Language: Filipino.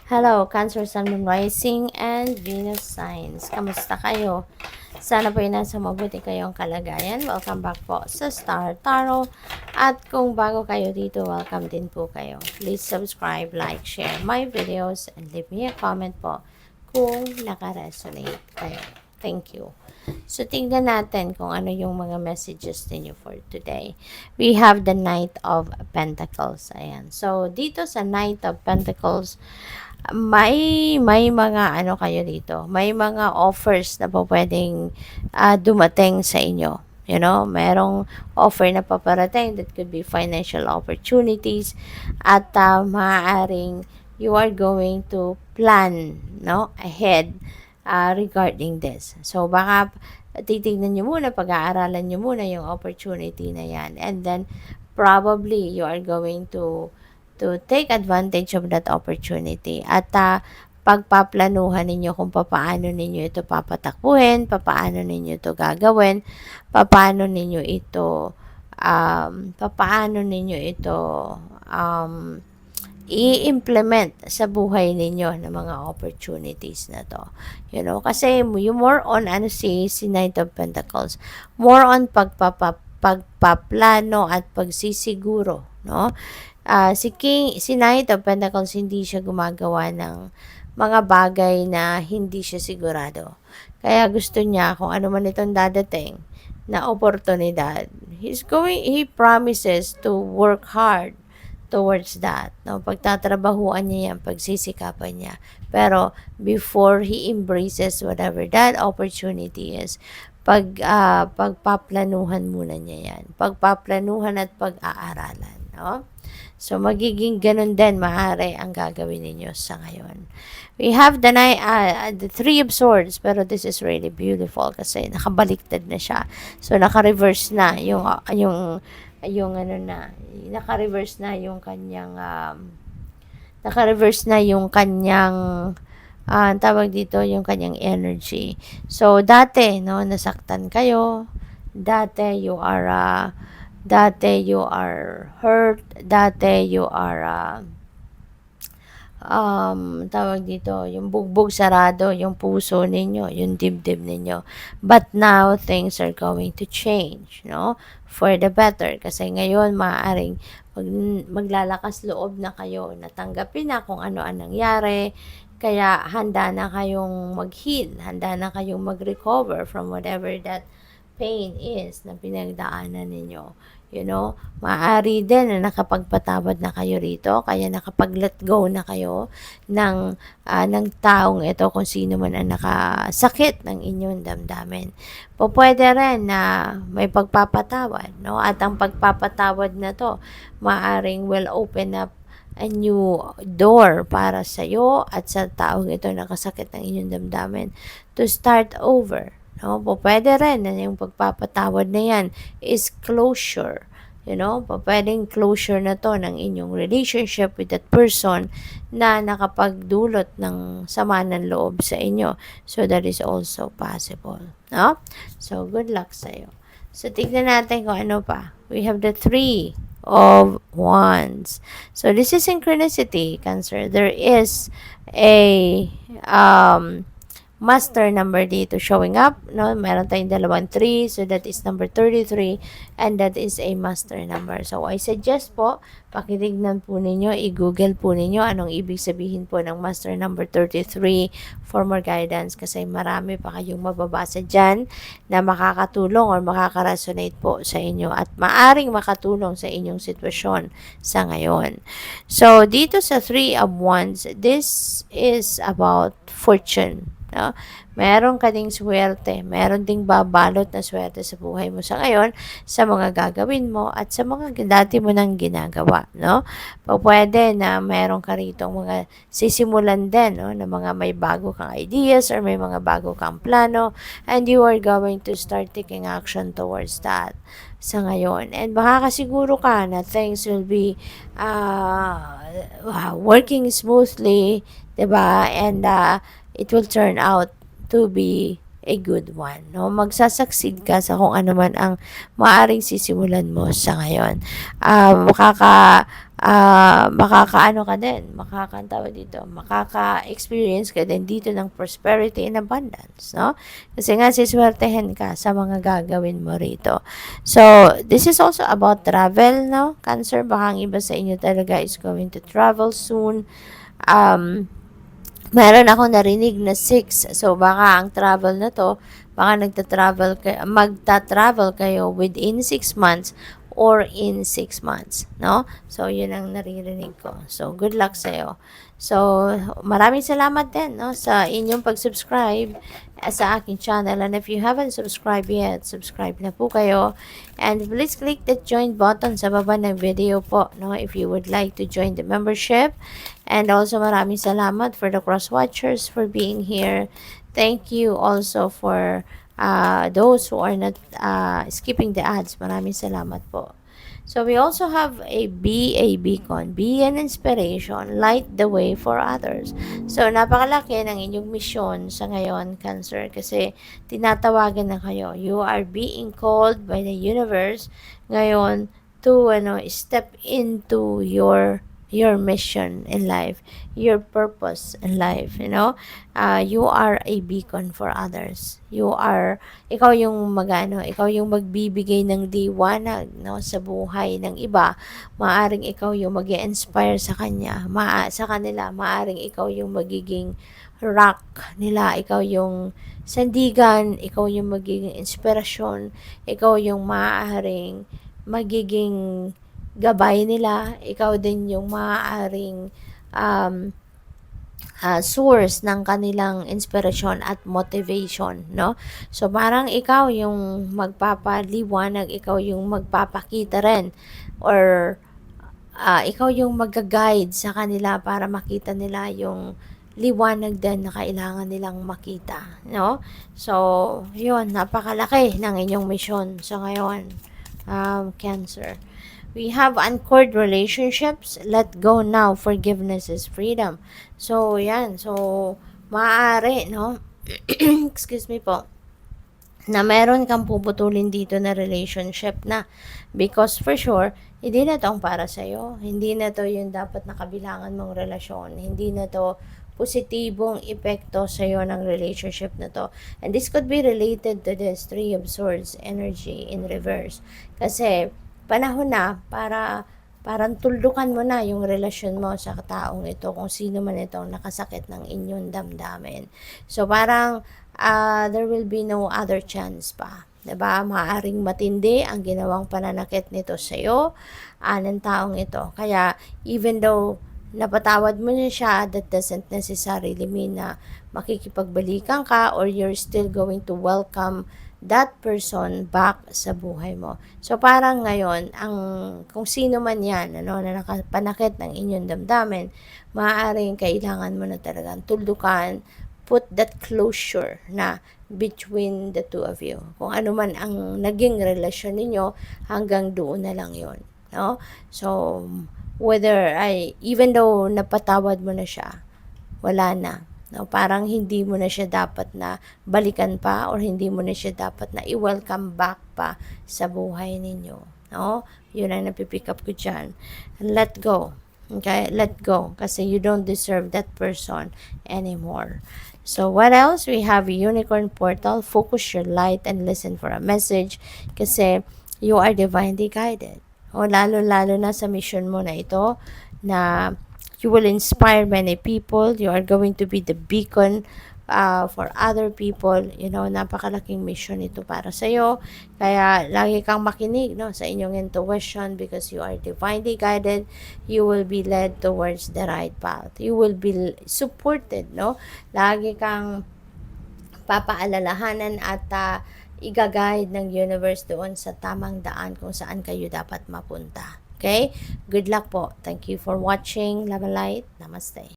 Hello, Cancer, Sun, Moon, Rising, and Venus signs. Kamusta kayo? Sana po nasa mabuti kayong kalagayan. Welcome back po sa Star Tarot. At kung bago kayo dito, welcome din po kayo. Please subscribe, like, share my videos, and leave me a comment po kung naka-resonate kayo. Thank you. So, tingnan natin kung ano yung mga messages ninyo for today. We have the Knight of Pentacles. Ayan. So, dito sa Knight of Pentacles, may mga ano kayo dito, may mga offers na po pwedeng dumating sa inyo. You know, merong offer na paparating that could be financial opportunities at maaaring you are going to plan, no, ahead regarding this. So, baka titignan nyo muna, pag-aaralan nyo muna yung opportunity na yan. And then, probably you are going to take advantage of that opportunity at pagpaplanuhan ninyo kung papaano ninyo ito papatakbuhin, papaano ninyo ito gagawin, papaano ninyo ito i-implement sa buhay ninyo ng mga opportunities na to. You know, kasi you more on si Knight of Pentacles, more on pagpaplano at pagsisiguro, no? Si Knight of Pentacles, hindi siya gumagawa ng mga bagay na hindi siya sigurado. Kaya gusto niya kung ano man itong dadating na oportunidad, he promises to work hard towards that. No? Pagtatrabahuan niya yan, pagsisikapan niya. Pero before he embraces whatever that opportunity is, pagpaplanuhan muna niya yan. Pagpaplanuhan at pag-aaralan. No? So, magiging ganun din, maaari ang gagawin ninyo sa ngayon. We have the Three of Swords, pero this is really beautiful kasi nakabaliktad na siya. So, naka-reverse na yung ano na, naka-reverse na yung kanyang, tawag dito, yung kanyang energy. So, dati, no, nasaktan kayo, dati you are hurt, dati you are tawag dito, yung bugbog sarado, yung puso ninyo, yung dibdib ninyo. But now, things are going to change, no? For the better. Kasi ngayon, maaaring maglalakas loob na kayo, natanggapin na kung ano ang nangyari, kaya handa na kayong mag-heal, handa na kayong mag-recover from whatever that pain is na pinagdaanan ninyo. You know, maaari din na nakapagpatawad na kayo rito, kaya nakapag-let go na kayo ng taong ito kung sino man ang nakasakit ng inyong damdamin. Pwede rin na may pagpapatawad, no? At ang pagpapatawad na to, maaring will open up a new door para sa iyo at sa taong ito nakasakit ng inyong damdamin to start over. No, pwede rin na yung pagpapatawad na yan is closure. You know, pwedeng closure na to ng inyong relationship with that person na nakapagdulot ng sama ng loob sa inyo. So, that is also possible. No? So, good luck sa'yo. So, tignan natin kung ano pa. We have the Three of Wands. So, this is synchronicity, Cancer. There is a master number dito showing up, no? Meron tayong dalawang 3, so that is number 33, and that is a master number. So, I suggest po, pakitignan po ninyo, i-google po ninyo anong ibig sabihin po ng master number 33 for more guidance, kasi marami pa kayong mababasa dyan na makakatulong or makaka-resonate po sa inyo at maaring makatulong sa inyong sitwasyon sa ngayon. So, dito sa 3 of Wands, this is about fortune. No? Meron ka ding swerte, meron ding babalot na swerte sa buhay mo sa ngayon, sa mga gagawin mo at sa mga dati mo nang ginagawa, no? Pwede na meron ka rito mga sisimulan din, no, na mga may bago kang ideas or may mga bago kang plano, and you are going to start taking action towards that sa ngayon. And makakasiguro ka na things will be working smoothly, 'di ba? And it will turn out to be a good one, no? Magsasucceed ka sa kung ano man ang maaring sisimulan mo sa ngayon. Makakaano ka din, makaka-experience ka din dito ng prosperity and abundance, no? Kasi nga, siswertehin ka sa mga gagawin mo rito. So, this is also about travel, no? Cancer, baka ang iba sa inyo talaga is going to travel soon. Meron akong narinig na 6. So, baka ang travel na to, baka magta-travel kayo within 6 months or in 6 months, no? So, yun ang naririnig ko. So, good luck sa'yo. So, maraming salamat din, no, sa inyong pag-subscribe sa aking channel. And if you haven't subscribed yet, subscribe na po kayo. And please click the join button sa baba ng video po, no, if you would like to join the membership. And also, maraming salamat for the cross-watchers for being here. Thank you also for those who are not skipping the ads. Maraming salamat po. So, we also have a beacon, be an inspiration, light the way for others. So, napakalaki ng inyong misyon sa ngayon, Cancer, kasi tinatawagan na kayo. You are being called by the universe ngayon to step into your mission in life, your purpose in life, you are a beacon for others. Ikaw yung ikaw yung magbibigay ng liwanag, no, sa buhay ng iba. Maaring ikaw yung mag-inspire sa kanila, maaring ikaw yung magiging rock nila, ikaw yung sandigan, ikaw yung magiging inspirasyon, ikaw yung maaaring magiging gabay nila, ikaw din yung maaaring source ng kanilang inspirasyon at motivation, no? So, parang ikaw yung magpapaliwanag, ikaw yung magpapakita rin, or ikaw yung mag-guide sa kanila para makita nila yung liwanag din na kailangan nilang makita, no? So, yun, napakalaki ng inyong misyon sa ngayon, Cancer. We have anchored relationships. Let go now. Forgiveness is freedom. So, yan. So, maaari, no? Excuse me po. Na meron kang puputulin dito na relationship na. Because for sure, hindi na to ang para sa'yo. Hindi na to yung dapat nakabilangan mong relasyon. Hindi na to positibong epekto sa'yo ng relationship na to. And this could be related to this Three of Swords energy in reverse. Kasi, panahon na para parang tuldukan mo na yung relasyon mo sa taong ito, kung sino man itong nakasakit ng inyong damdamin. So, parang there will be no other chance pa. Diba? Maaring matindi ang ginawang pananakit nito sa'yo, ng taong ito. Kaya, even though napatawad mo na siya, that doesn't necessarily mean na makikipagbalikan ka or you're still going to welcome that person back sa buhay mo. So, parang ngayon, kung sino man yan, na nakapanakit ng inyong damdamin, maaaring kailangan mo na talagang tuldukan, put that closure na between the two of you. Kung ano man ang naging relasyon ninyo, hanggang doon na lang yon, no? So, even though napatawad mo na siya, wala na. No, parang hindi mo na siya dapat na balikan pa, or hindi mo na siya dapat na i-welcome back pa sa buhay ninyo. No? Yun ang napipick up ko dyan. Let go. Okay? Let go. Kasi you don't deserve that person anymore. So, what else? We have a unicorn portal. Focus your light and listen for a message. Kasi you are divinely guided. O, lalo-lalo na sa mission mo na ito, na you will inspire many people. You are going to be the beacon for other people. Napakalaking mission ito para sa iyo. Kaya lagi kang makinig, no, sa inyong intuition, because you are divinely guided. You will be led towards the right path. You will be supported, no? Lagi kang papaalalahanan at i-guide ng universe doon sa tamang daan kung saan kayo dapat mapunta. Okay? Good luck po. Thank you for watching. Love and light. Namaste.